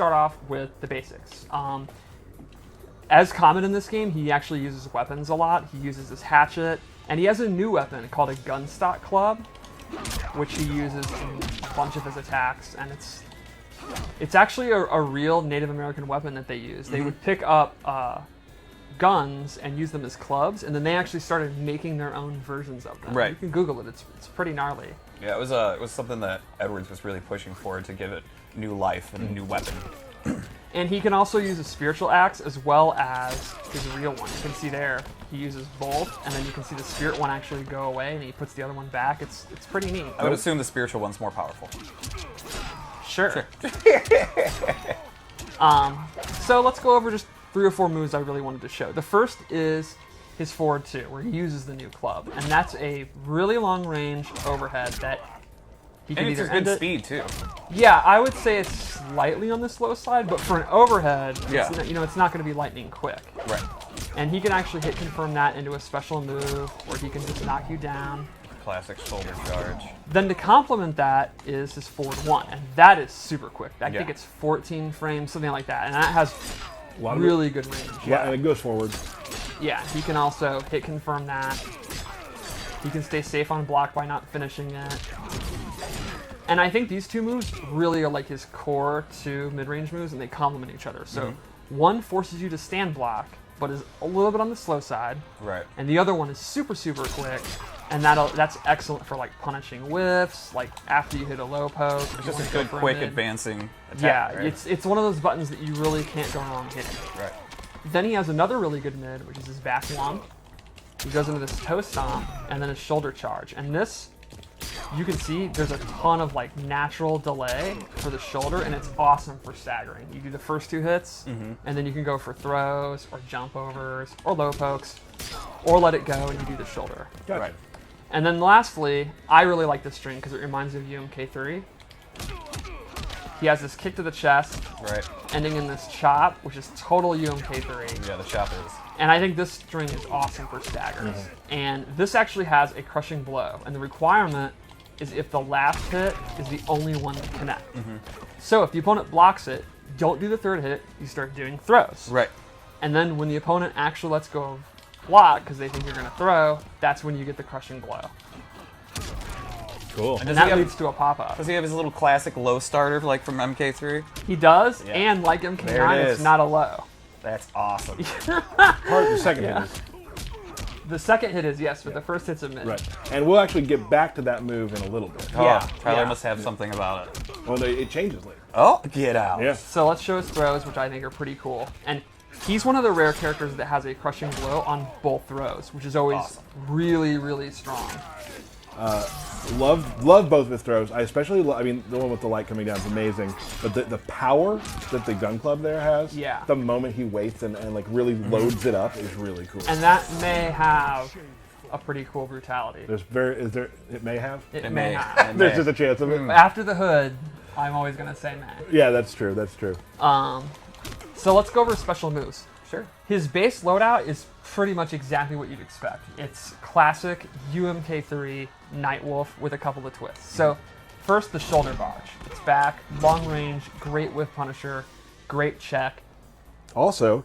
start off with the basics. As Kombat in this game, he actually uses weapons a lot. He uses his hatchet, and he has a new weapon called a gunstock club, which he uses in a bunch of his attacks, and it's actually a real Native American weapon that they use. They would pick up guns and use them as clubs, and then they actually started making their own versions of them. Right. You can Google it. It's pretty gnarly. Yeah, it was something that Edwards was really pushing for to give it new life and a new weapon. And he can also use a spiritual axe as well as his real one. You can see there, he uses both, and then you can see the spirit one actually go away, and he puts the other one back. It's pretty neat. I would assume the spiritual one's more powerful. Sure. So let's go over just 3 or 4 moves I really wanted to show. The first is his forward 2, where he uses the new club, and that's a really long range overhead that he can And it's either a good end it. speed too. Yeah, I would say it's slightly on the slow side, but for an overhead, Yeah. it's not going to be lightning quick. Right. And he can actually hit confirm that into a special move where he can just knock you down. Classic shoulder charge. Then to complement that is his forward 1, and that is super quick. I think Yeah. it's 14 frames, something like that, and that has A lot of really good range. Yeah, and it goes forward. Yeah, he can also hit confirm that. He can stay safe on block by not finishing it. And I think these 2 moves really are like his core 2 mid-range moves, and they complement each other. So one forces you to stand block, but is a little bit on the slow side. Right. And the other one is super, super quick, and that's excellent for like punishing whiffs, like after you hit a low poke. It's just a good, quick, advancing attack. Yeah, right? it's one of those buttons that you really can't go wrong hitting. Right. Then he has another really good mid, which is his back 1. He goes into this toe stomp, and then his shoulder charge. And this, you can see there's a ton of like natural delay for the shoulder, and it's awesome for staggering. You do the first 2 hits, and then you can go for throws, or jump overs, or low pokes, or let it go and you do the shoulder. Gotcha. Right. And then lastly, I really like this string because it reminds me of UMK3. He has this kick to the chest, Right. ending in this chop, which is total UMK3. Yeah, the chop is. And I think this string is awesome for staggers. And this actually has a crushing blow, and the requirement is if the last hit is the only one to connect. So if the opponent blocks it, don't do the 3rd hit, you start doing throws. Right. And then when the opponent actually lets go of block because they think you're going to throw, that's when you get the crushing blow. Cool. And And does he that have, leads to a pop-up. does he have his little classic low starter like from MK3? He does, Yeah. and like There MK9, it it's is. not a low. That's awesome. Part of the second Yeah. hit is. The second hit is yes, but the first hit's a mid. Right. And we'll actually get back to that move in a little bit. Oh, Yeah, Tyler yeah. must have something about it. Well, it changes later. Oh, get out. Yeah. So let's show his throws, which I think are pretty cool. And he's one of the rare characters that has a crushing blow on both throws, which is always Awesome. really, really strong. Love both of his throws. I especially I mean, the one with the light coming down is amazing. But the power that the gun club there has, Yeah. the moment he waits and like really loads it up is really cool. And that may have a pretty cool brutality. It may have? It It may may. have. It There's may. just a chance of it. After the hood, I'm always going to say may. Yeah, that's true. That's true. So let's go over special moves. Sure. His base loadout is pretty much exactly what you'd expect. It's classic UMK3 Nightwolf with a couple of twists. So first, the shoulder barge. It's back, long range, great whiff punisher, great check. Also,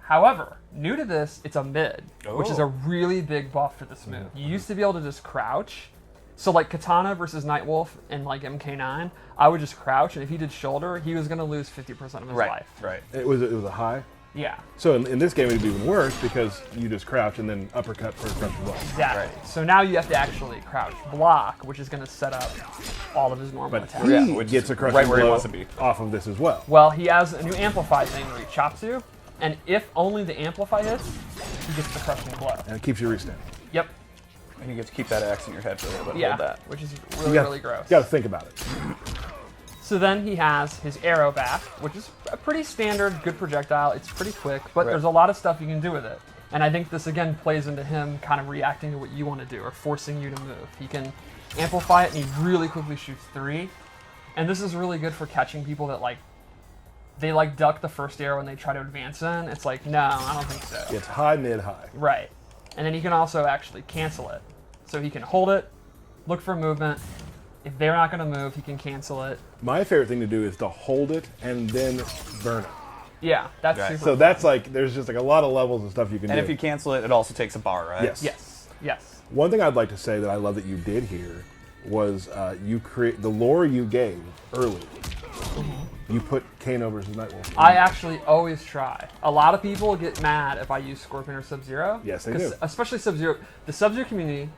However, new to this, it's a mid, which is Oh. a really big buff for this move. You used to be able to just crouch. So like Katana versus Nightwolf in like MK9, I would just crouch, and if he did shoulder, he was going to lose 50% of his Right. life. Right. it was a high. Yeah, So in this game, it'd be even worse because you just crouch and then uppercut for front blow. exactly. Right. So now you have to actually crouch block, which is going to set up all of his normal But attacks. he Yeah, which gets is a crushing right where he blow wants to be. off of this as well. Well, he has a new amplify thing where he chops you, and if only the amplify hits, he gets the crushing blow. And it keeps you restanding. Yep. And you get to keep that axe in your head for a little bit. Yeah, Hold that. which is You really, gotta- really gross. You got to think about it. So then he has his arrow back, which is a pretty standard, good projectile. It's pretty quick, but Right. there's a lot of stuff you can do with it. And I think this again plays into him kind of reacting to what you want to do or forcing you to move. He can amplify it and he really quickly shoots 3. And this is really good for catching people that they duck the first arrow and they try to advance in. It's like, no, I don't think so. It's high, mid, high. Right. And then he can also actually cancel it. So he can hold it, look for movement, If they're not going to move, he can cancel it. My favorite thing to do is to hold it and then burn it. Yeah, that's Right. super So fun. that's like, there's just like a lot of levels of stuff you can And do. if you cancel it, it also takes a bar, right? Yes. Yes. One thing I'd like to say that I love that you did here was you create the lore you gave early. You put Kano versus Nightwolf. I actually always try. A lot of people get mad if I use Scorpion or Sub-Zero. Yes, they do. Especially Sub-Zero. The Sub-Zero community,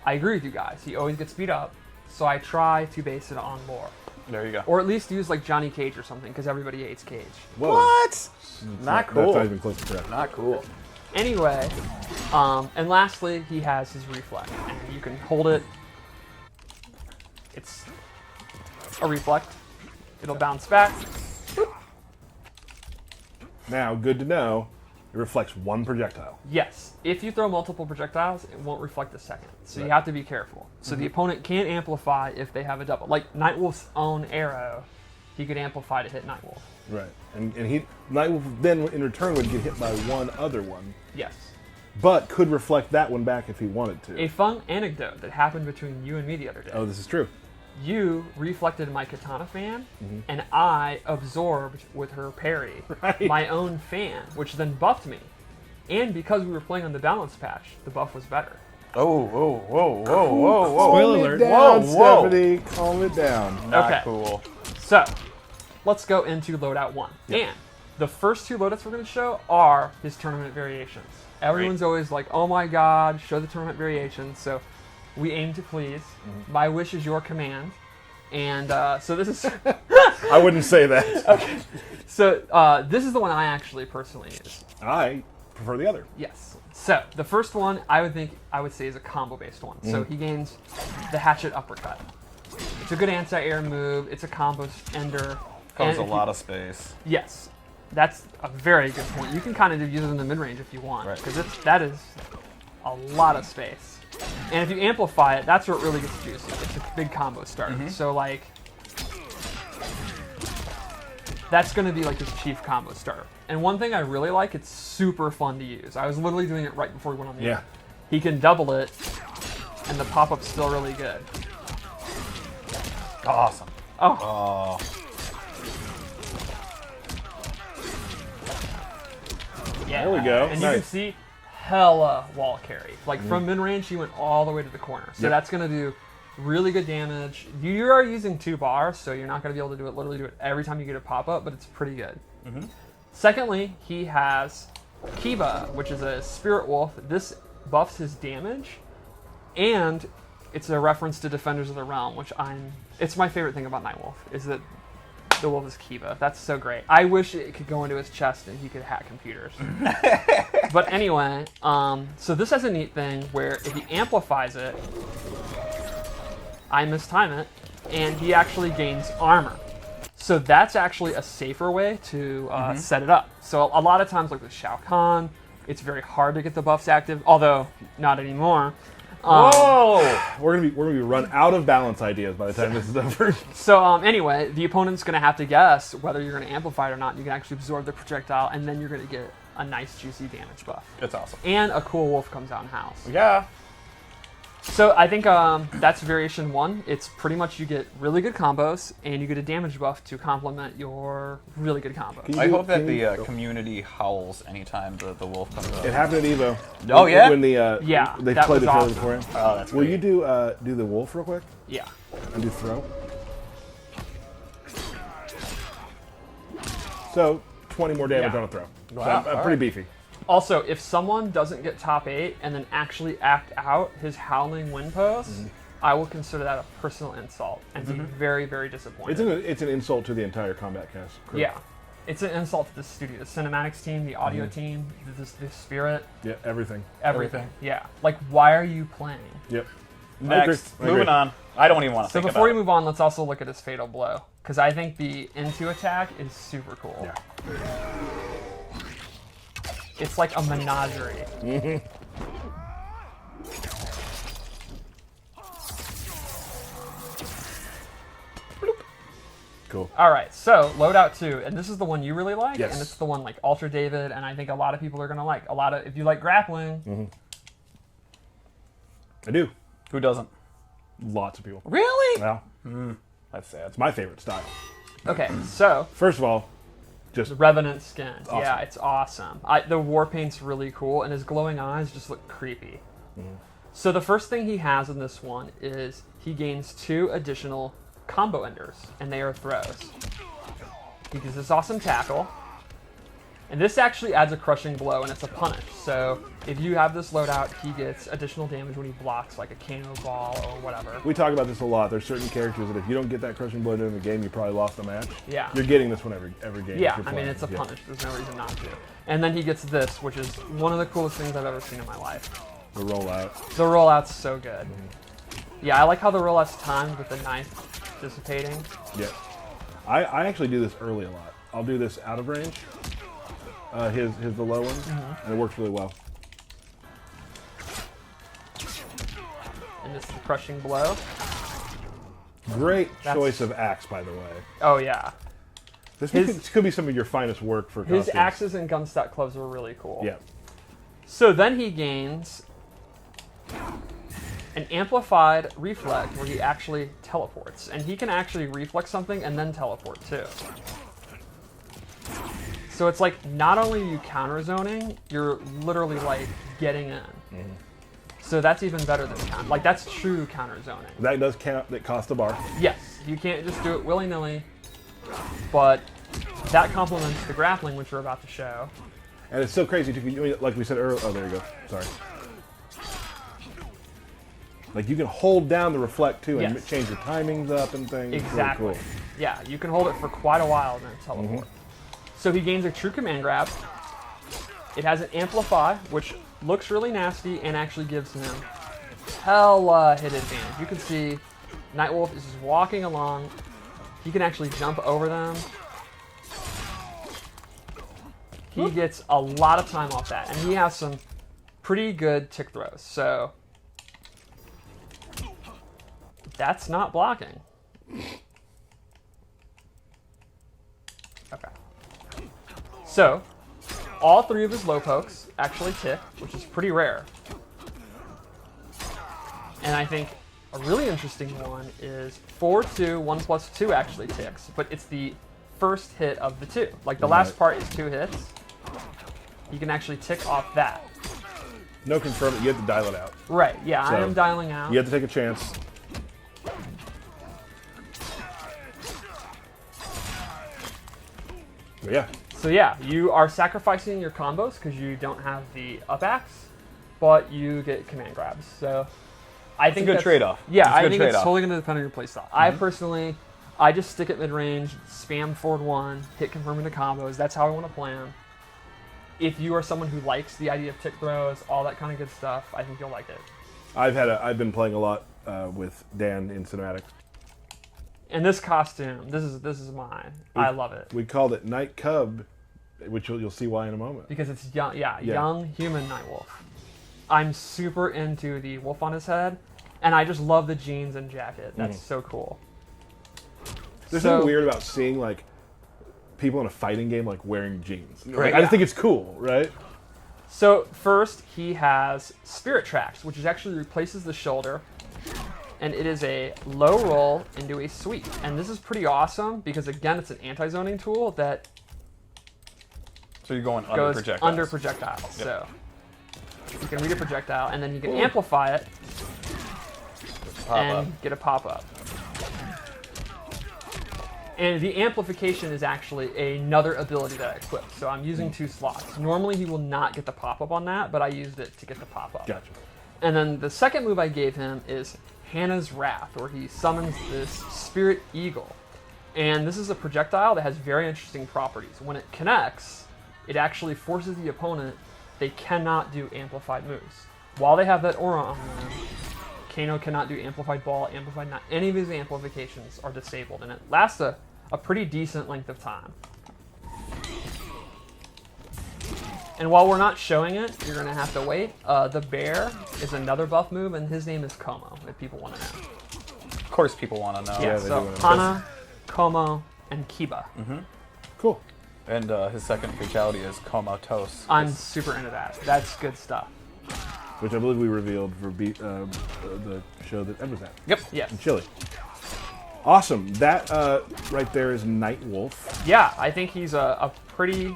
I agree with you guys. He always gets beat up. So I try to base it on lore. There you go. Or at least use like Johnny Cage or something, because everybody hates Cage. Whoa. What? Not cool. That's not even close to correct. Not cool. Anyway, and lastly, he has his reflect. And you can hold it. It's a reflect. It'll bounce back. Now, good to know, it reflects one projectile. Yes. If you throw multiple projectiles, it won't reflect a second. So you Right. have to be careful. So the opponent can amplify if they have a double. Like Nightwolf's own arrow, he could amplify to hit Nightwolf. Right. And Nightwolf then in return would get hit by one other one, Yes. but could reflect that one back if he wanted to. A fun anecdote that happened between you and me the other day. Oh, this is true. You reflected my katana fan, and I absorbed with her parry Right. my own fan, which then buffed me. And because we were playing on the balance patch, the buff was better. Oh, whoa, whoa, whoa, whoa, whoa. Spoiler Calm it alert. down, Whoa, whoa. Stephanie. Calm it down. Not Okay. cool. So, let's go into loadout 1. And the first 2 loadouts we're going to show are his tournament variations. Everyone's always like, oh my god, show the tournament variations. So, we aim to please. My wish is your command. And so this is I wouldn't say that. this is the one I actually personally use. I prefer the other. Yes. So the first one I would say is a combo based one. So he gains the Hatchet Uppercut. It's a good anti-air move. It's a combo ender. Covers a And if lot you- of space. Yes, that's a very good point. You can kind of use it in the mid range if you want, Right. because that is a lot of space. And if you amplify it, that's where it really gets juicy. It's a big combo starter. So like, that's going to be like his chief combo starter. And one thing I really like, it's super fun to use. I was literally doing it right before we went on the air. He can double it, and the pop-up's still really good. Awesome. Oh, Oh, yeah. There we go. And you can Nice. see hella wall carry. Like from mid-range, he went all the way to the corner. So Yep. that's going to do really good damage. You are using 2 bars, so you're not going to be able to literally do it every time you get a pop-up, but it's pretty good. Secondly, he has Kiba, which is a spirit wolf. This buffs his damage, and it's a reference to Defenders of the Realm, which it's my favorite thing about Nightwolf, is that the wolf is Kiba. That's so great. I wish it could go into his chest and he could hack computers. But anyway, so this has a neat thing where if he amplifies it, I mistime it, and he actually gains armor. So that's actually a safer way to set it up. So a lot of times, like with Shao Kahn, it's very hard to get the buffs active, although not anymore. whoa! We're gonna be run out of balance ideas by the time this is over. So anyway, the opponent's going to have to guess whether you're going to amplify it or not. You can actually absorb the projectile, and then you're going to get a nice juicy damage buff. It's awesome. And a cool wolf comes out in house. Yeah. So I think that's variation 1. It's pretty much you get really good combos, and you get a damage buff to complement your really good combos. Can you I do- hope that can the you- community howls anytime the wolf comes up. It happened at Evo. Oh, yeah? When the Yeah, they that played was the trailer awesome. beforehand. Oh, that's Will great. you do the wolf real quick Yeah. and do throw? So 20 more damage Yeah. on a throw. So Wow, I'm all pretty right. beefy. Also, if someone doesn't get top 8 and then actually act out his howling wind pose, I will consider that a personal insult and be very, very disappointed. It's an insult to the entire combat cast. crew. Yeah. It's an insult to the studio, the cinematics team, the audio team, the spirit, Yeah, everything. everything. Yeah. Like, why are you playing? Yep. Next, I agree. moving on. I don't even want to So think before we about move on, let's also look at his fatal blow, because I think the into attack is super cool. Yeah. It's like a menagerie. Cool. All right, so loadout 2, and this is the one you really like, Yes. and it's the one like Ultra David, and I think a lot of people are gonna like. If you like grappling, I do. Who doesn't? lots of people. Really? Well, That's sad. it's my favorite style. Okay, so First of all, just the Revenant skin. awesome. Yeah, it's awesome. The war paint's really cool, and his glowing eyes just look creepy. So the first thing he has in this one is he gains 2 additional combo enders, and they are throws. He gets this awesome tackle, and this actually adds a crushing blow, and it's a punish. So if you have this loadout, he gets additional damage when he blocks like a Kano ball or whatever. we talk about this a lot. There's certain characters that if you don't get that crushing blow during the game, you probably lost the match. Yeah. You're getting this one every game. Yeah, if you're I mean, playing. it's a Yeah. punish. There's no reason not to. And then he gets this, which is one of the coolest things I've ever seen in my life. The rollout. The rollout's so good. Yeah, I like how the rollout's timed with the knife dissipating. Yeah. I actually do this early a lot. I'll do this out of range. His the low one, and it works really well. And this is the crushing blow. Great That's- choice of axe, by the way. Oh, yeah. This His- could be some of your finest work for His costumes. axes and gunstock clubs were really cool. Yeah. So then he gains an amplified reflect where he actually teleports. And he can actually reflect something and then teleport too. So it's like not only are you counter zoning, you're literally like getting in. So that's even better than counter. Like that's true counter zoning. That does count. That costs a bar. Yes, you can't just do it willy-nilly, but that complements the grappling, which we're about to show. And it's so crazy, too, like we said earlier. Oh, there you go. Sorry. Like you can hold down the reflect too and Yes. change your timings up and things. It's Exactly. Really cool. Yeah, you can hold it for quite a while and then teleport. So he gains a true command grab. It has an amplify, which looks really nasty and actually gives him hella hit advantage. You can see Nightwolf is just walking along. He can actually jump over them. He gets a lot of time off that, and he has some pretty good tick throws. So that's not blocking. Okay. So, all 3 of his low pokes actually tick, which is pretty rare. And I think a really interesting one is 4-2, 1+2 actually ticks, but it's the first hit of the 2. Like the last Right. part is 2 hits. You can actually tick off that. No confirm it. You have to dial it out. Right, yeah, I So, am dialing out. You have to take a chance. But yeah. So yeah, you are sacrificing your combos because you don't have the up axe, but you get command grabs. So I think good that's- trade-off. Yeah, It's a I good think it's trade-off. totally going to depend on your playstyle. I personally, I just stick at mid range, spam forward 1, hit confirm into combos. That's how I want to play them. If you are someone who likes the idea of tick throws, all that kind of good stuff, I think you'll like it. I've been playing a lot with Dan in cinematics. And this costume, this is mine. I love it We called it Night Cub, which you'll see why in a moment. because it's young. Yeah, young human Nightwolf. I'm super into the wolf on his head, and I just love the jeans and jacket. That's so cool. There's So- something weird about seeing like people in a fighting game like wearing jeans. Like, Right, I yeah. just think it's cool, right? So first, he has Spirit Tracks, which is actually replaces the shoulder, and it is a low roll into a sweep. And this is pretty awesome because again, it's an anti-zoning tool that So you're going under goes projectiles. under projectiles. So you can read a projectile, and then you can amplify it Pop and up. get a pop-up. And the amplification is actually another ability that I equipped. So I'm using 2 slots. Normally he will not get the pop-up on that, but I used it to get the pop-up. Gotcha. And then the second move I gave him is Hannah's Wrath, where he summons this Spirit Eagle. And this is a projectile that has very interesting properties. When it connects, it actually forces the opponent, they cannot do amplified moves. While they have that aura on them, Kano cannot do amplified ball, amplified not. Any of his amplifications are disabled, and it lasts a pretty decent length of time. And while we're not showing it, you're going to have to wait. The bear is another buff move, and his name is Como, if people want to know. Of course, people want to know. Yeah, they so do wanna know. Hana, Como, and Kiba. Cool. And his second fatality is comatose. I'm super into that. That's good stuff. which I believe we revealed for the show that Ed was at Yep. Yes. in Chile. Awesome. That right there is Nightwolf. Yeah, I think he's a pretty